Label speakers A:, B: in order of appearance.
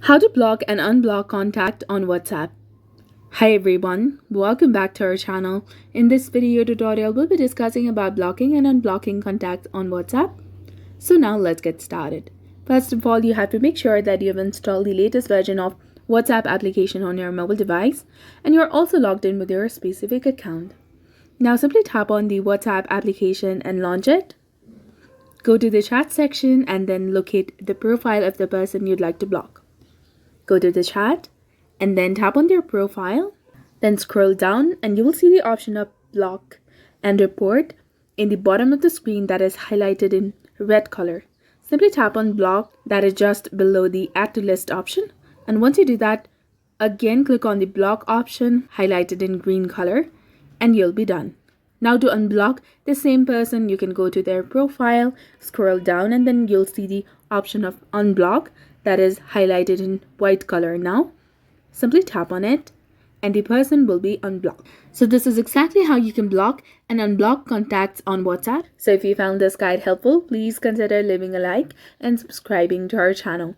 A: How to block and unblock contact on WhatsApp. Hi everyone, welcome back to our channel. In this video tutorial, we'll be discussing about blocking and unblocking contacts on WhatsApp. So now let's get started. First of all, you have to make sure that you've installed the latest version of WhatsApp application on your mobile device and you're also logged in with your specific account. Now simply tap on the WhatsApp application and launch it. Go to the chat section and then locate the profile of the person you'd like to block. Go to the chat and then tap on their profile. Then scroll down and you will see the option of block and report in the bottom of the screen that is highlighted in red color. Simply tap on block, that is just below the add to list option. And once you do that, again click on the block option highlighted in green color and you'll be done. Now to unblock the same person, you can go to their profile, scroll down and then you'll see the option of unblock that is highlighted in white color now. Simply tap on it and the person will be unblocked. So this is exactly how you can block and unblock contacts on WhatsApp. So if you found this guide helpful, please consider leaving a like and subscribing to our channel.